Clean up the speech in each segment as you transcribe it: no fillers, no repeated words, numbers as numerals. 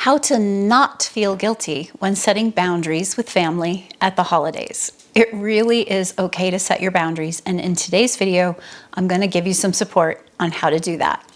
how to not feel guilty when setting boundaries with family at the holidays. It really is okay to set your boundaries, and in today's video, I'm going to give you some support on how to do that.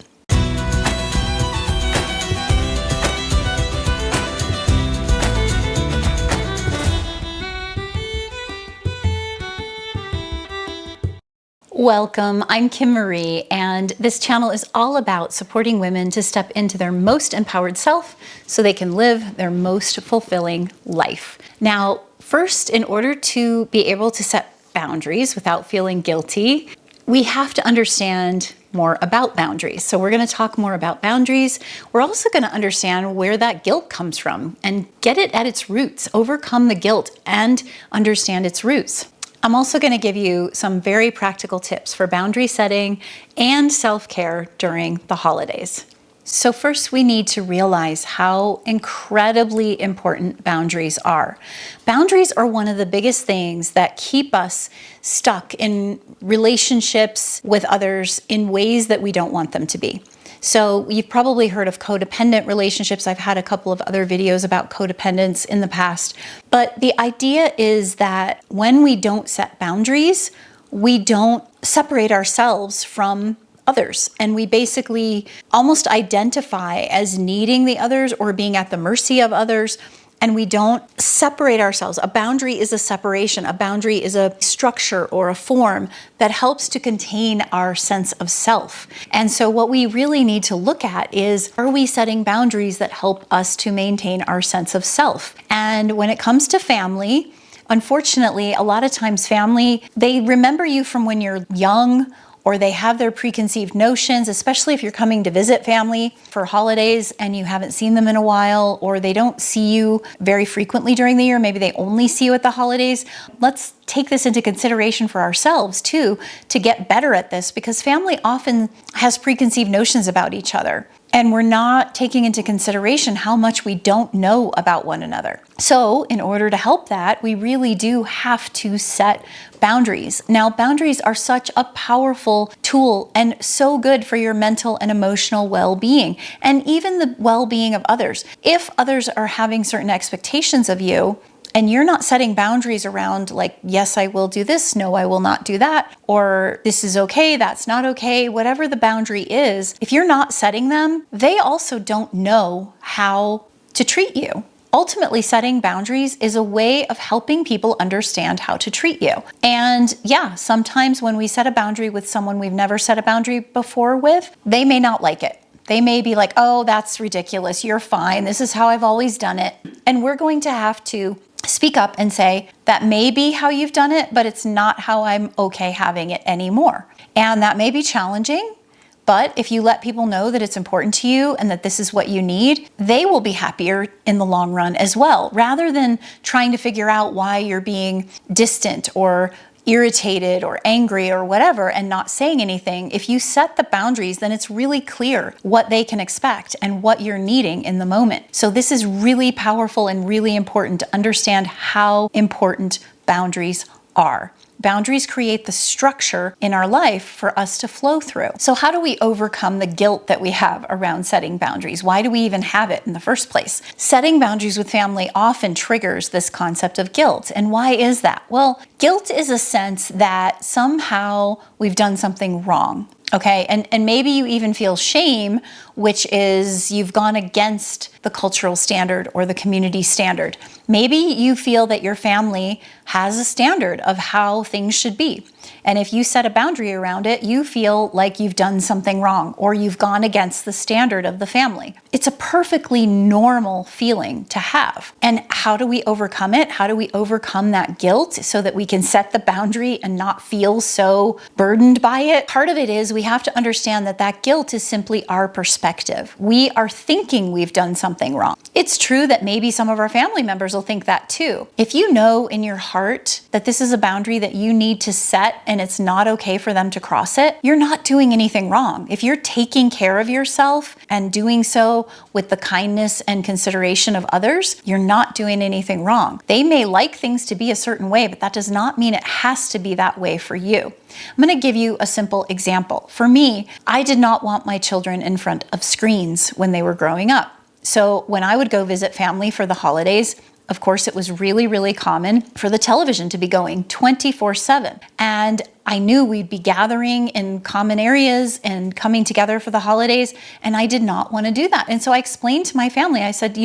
Welcome, I'm Kim Marie, and this channel is all about supporting women to step into their most empowered self so they can live their most fulfilling life. Now, first, in order to be able to set boundaries without feeling guilty, we have to understand more about boundaries. So we're going to talk more about boundaries. We're also going to understand where that guilt comes from and get it at its roots, overcome the guilt and understand its roots. I'm also going to give you some very practical tips for boundary setting and self-care during the holidays. So first, we need to realize how incredibly important boundaries are. Boundaries are one of the biggest things that keep us stuck in relationships with others in ways that we don't want them to be. So you've probably heard of codependent relationships. I've had a couple of other videos about codependence in the past. But the idea is that when we don't set boundaries, we don't separate ourselves from others. And we basically almost identify as needing the others or being at the mercy of others. And we don't separate ourselves. A boundary is a separation. A boundary is a structure or a form that helps to contain our sense of self. And so what we really need to look at is, are we setting boundaries that help us to maintain our sense of self? And when it comes to family, unfortunately, a lot of times family, they remember you from when you're young, or they have their preconceived notions, especially if you're coming to visit family for holidays and you haven't seen them in a while, or they don't see you very frequently during the year. Maybe they only see you at the holidays. Let's take this into consideration for ourselves too, to get better at this, because family often has preconceived notions about each other. And we're not taking into consideration how much we don't know about one another. So in order to help that, we really do have to set boundaries. Now, boundaries are such a powerful tool and so good for your mental and emotional well-being, and even the well-being of others. If others are having certain expectations of you, and you're not setting boundaries around like, yes, I will do this, no, I will not do that, or this is okay, that's not okay, whatever the boundary is, if you're not setting them, they also don't know how to treat you. Ultimately, setting boundaries is a way of helping people understand how to treat you. And yeah, sometimes when we set a boundary with someone we've never set a boundary before with, they may not like it. They may be like, oh, that's ridiculous, you're fine, this is how I've always done it. And we're going to have to speak up and say, that may be how you've done it, but it's not how I'm okay having it anymore. And that may be challenging, but if you let people know that it's important to you and that this is what you need, they will be happier in the long run as well, rather than trying to figure out why you're being distant or irritated or angry or whatever and not saying anything. If you set the boundaries, then it's really clear what they can expect and what you're needing in the moment. So this is really powerful and really important to understand how important boundaries are. Boundaries create the structure in our life for us to flow through. So how do we overcome the guilt that we have around setting boundaries? Why do we even have it in the first place? Setting boundaries with family often triggers this concept of guilt. And why is that? Well, guilt is a sense that somehow we've done something wrong. Okay, and maybe you even feel shame, which is you've gone against the cultural standard or the community standard. Maybe you feel that your family has a standard of how things should be. And if you set a boundary around it, you feel like you've done something wrong or you've gone against the standard of the family. It's a perfectly normal feeling to have. And how do we overcome it? How do we overcome that guilt so that we can set the boundary and not feel so burdened by it? Part of it is we have to understand that that guilt is simply our perspective. We are thinking we've done something wrong. It's true that maybe some of our family members will think that too. If you know in your heart that this is a boundary that you need to set and it's not okay for them to cross it, you're not doing anything wrong. If you're taking care of yourself and doing so with the kindness and consideration of others, you're not doing anything wrong. They may like things to be a certain way, but that does not mean it has to be that way for you. I'm going to give you a simple example. For me, I did not want my children in front of screens when they were growing up. So when I would go visit family for the holidays, of course, it was really, really common for the television to be going 24/7. And I knew we'd be gathering in common areas and coming together for the holidays, and I did not want to do that. And so I explained to my family, I said,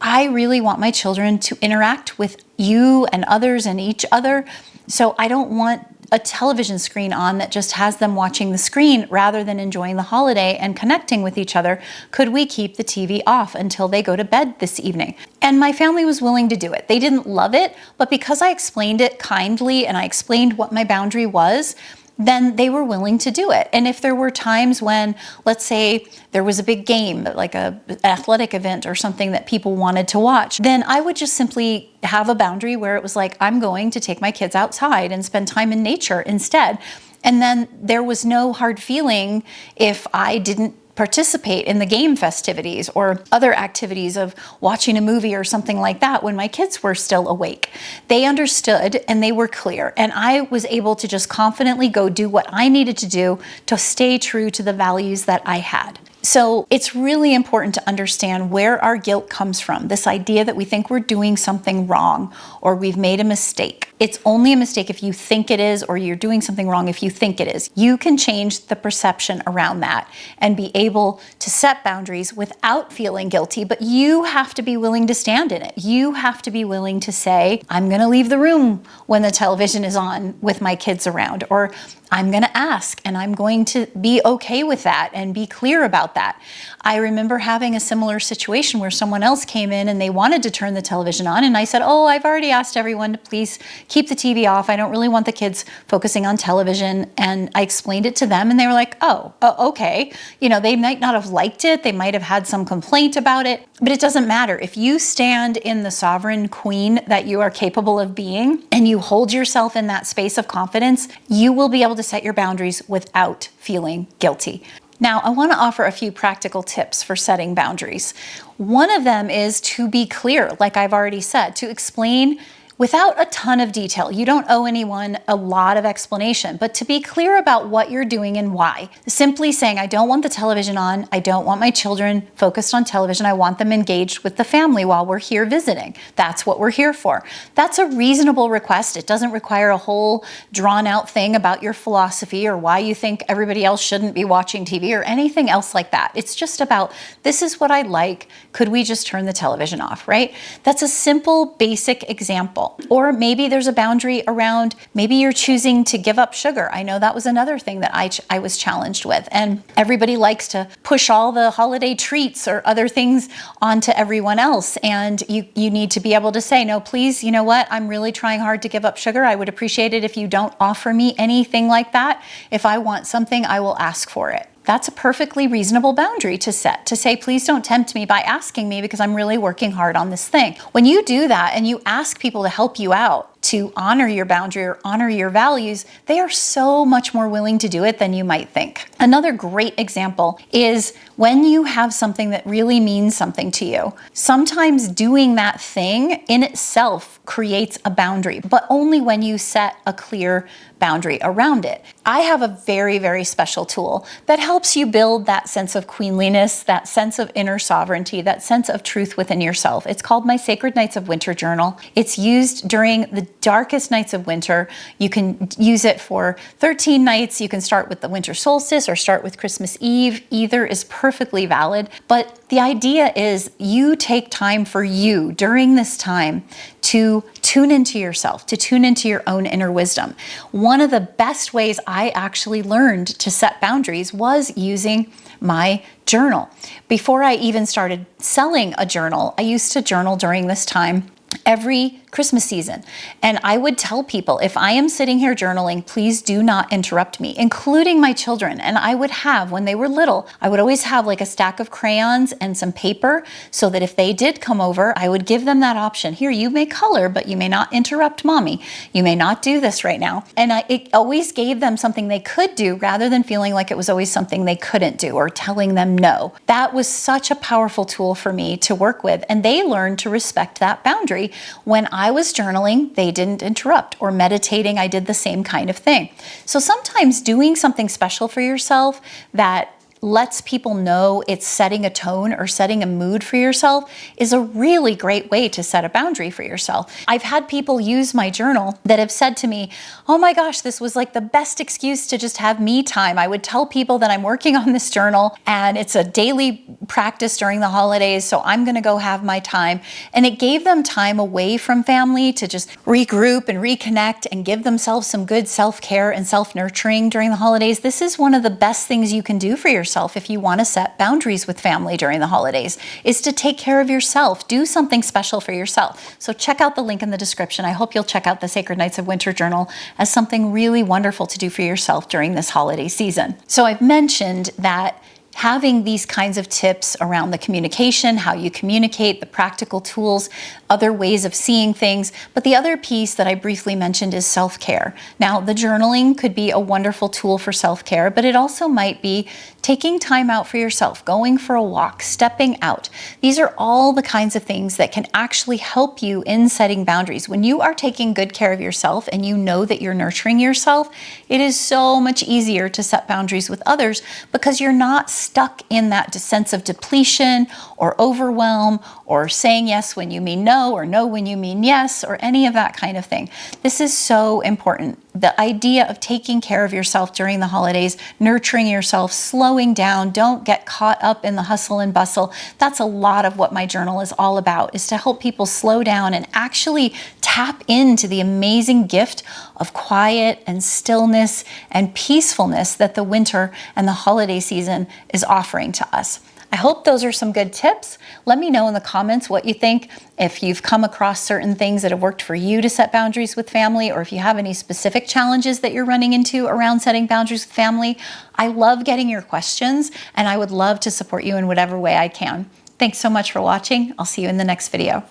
I really want my children to interact with you and others and each other. So I don't want a television screen on that just has them watching the screen rather than enjoying the holiday and connecting with each other. Could we keep the TV off until they go to bed this evening? And my family was willing to do it. They didn't love it, but because I explained it kindly and I explained what my boundary was, then they were willing to do it. And if there were times when, let's say, there was a big game, like an athletic event or something that people wanted to watch, then I would just simply have a boundary where it was like, I'm going to take my kids outside and spend time in nature instead. And then there was no hard feeling if I didn't participate in the game festivities or other activities of watching a movie or something like that when my kids were still awake. They understood and they were clear, and I was able to just confidently go do what I needed to do to stay true to the values that I had. So it's really important to understand where our guilt comes from, this idea that we think we're doing something wrong or we've made a mistake. It's only a mistake if you think it is, or you're doing something wrong if you think it is. You can change the perception around that and be able to set boundaries without feeling guilty, but you have to be willing to stand in it. You have to be willing to say, I'm going to leave the room when the television is on with my kids around, or I'm going to ask and I'm going to be okay with that and be clear about that. I remember having a similar situation where someone else came in and they wanted to turn the television on, and I said, I've already asked everyone to please keep the TV off. I don't really want the kids focusing on television. And I explained it to them and they were like, okay. They might not have liked it. They might have had some complaint about it, but it doesn't matter. If you stand in the sovereign queen that you are capable of being and you hold yourself in that space of confidence, you will be able to set your boundaries without feeling guilty. Now, I want to offer a few practical tips for setting boundaries. One of them is to be clear, like I've already said, to explain without a ton of detail. You don't owe anyone a lot of explanation, but to be clear about what you're doing and why. Simply saying, I don't want the television on. I don't want my children focused on television. I want them engaged with the family while we're here visiting. That's what we're here for. That's a reasonable request. It doesn't require a whole drawn out thing about your philosophy or why you think everybody else shouldn't be watching TV or anything else like that. It's just about, this is what I like. Could we just turn the television off, right? That's a simple, basic example. Or maybe there's a boundary around, maybe you're choosing to give up sugar. I know that was another thing that I was challenged with. And everybody likes to push all the holiday treats or other things onto everyone else. And you need to be able to say, no, please, you know what? I'm really trying hard to give up sugar. I would appreciate it if you don't offer me anything like that. If I want something, I will ask for it. That's a perfectly reasonable boundary to set, to say, please don't tempt me by asking me because I'm really working hard on this thing. When you do that and you ask people to help you out, to honor your boundary or honor your values, they are so much more willing to do it than you might think. Another great example is when you have something that really means something to you. Sometimes doing that thing in itself creates a boundary, but only when you set a clear boundary around it. I have a very, very special tool that helps you build that sense of queenliness, that sense of inner sovereignty, that sense of truth within yourself. It's called my Sacred Nights of Winter Journal. It's used during the darkest nights of winter. You can use it for 13 nights. You can start with the winter solstice or start with Christmas Eve. Either is perfectly valid. But the idea is you take time for you during this time to tune into yourself, to tune into your own inner wisdom. One of the best ways I actually learned to set boundaries was using my journal. Before I even started selling a journal, I used to journal during this time every Christmas season. And I would tell people, if I am sitting here journaling, please do not interrupt me, including my children. And I would have, when they were little, I would always have like a stack of crayons and some paper so that if they did come over, I would give them that option. Here, you may color, but you may not interrupt mommy. You may not do this right now. And it always gave them something they could do rather than feeling like it was always something they couldn't do or telling them no. That was such a powerful tool for me to work with. And they learned to respect that boundary. When I was journaling, they didn't interrupt, or meditating, I did the same kind of thing. So sometimes doing something special for yourself that lets people know it's setting a tone or setting a mood for yourself is a really great way to set a boundary for yourself. I've had people use my journal that have said to me, oh my gosh, this was like the best excuse to just have me time. I would tell people that I'm working on this journal and it's a daily practice during the holidays, so I'm gonna go have my time. And it gave them time away from family to just regroup and reconnect and give themselves some good self-care and self-nurturing during the holidays. This is one of the best things you can do for yourself if you want to set boundaries with family during the holidays, is to take care of yourself. Do something special for yourself. So check out the link in the description. I hope you'll check out the Sacred Nights of Winter journal as something really wonderful to do for yourself during this holiday season. So I've mentioned that having these kinds of tips around the communication, how you communicate, the practical tools, other ways of seeing things. But the other piece that I briefly mentioned is self-care. Now, the journaling could be a wonderful tool for self-care, but it also might be taking time out for yourself, going for a walk, stepping out. These are all the kinds of things that can actually help you in setting boundaries. When you are taking good care of yourself and you know that you're nurturing yourself, it is so much easier to set boundaries with others because you're not stuck in that sense of depletion or overwhelm or saying yes when you mean no or no when you mean yes or any of that kind of thing. This is so important. The idea of taking care of yourself during the holidays, nurturing yourself, slowing down, don't get caught up in the hustle and bustle. That's a lot of what my journal is all about, is to help people slow down and actually tap into the amazing gift of quiet and stillness and peacefulness that the winter and the holiday season is offering to us. I hope those are some good tips. Let me know in the comments what you think, if you've come across certain things that have worked for you to set boundaries with family, or if you have any specific challenges that you're running into around setting boundaries with family. I love getting your questions, and I would love to support you in whatever way I can. Thanks so much for watching. I'll see you in the next video.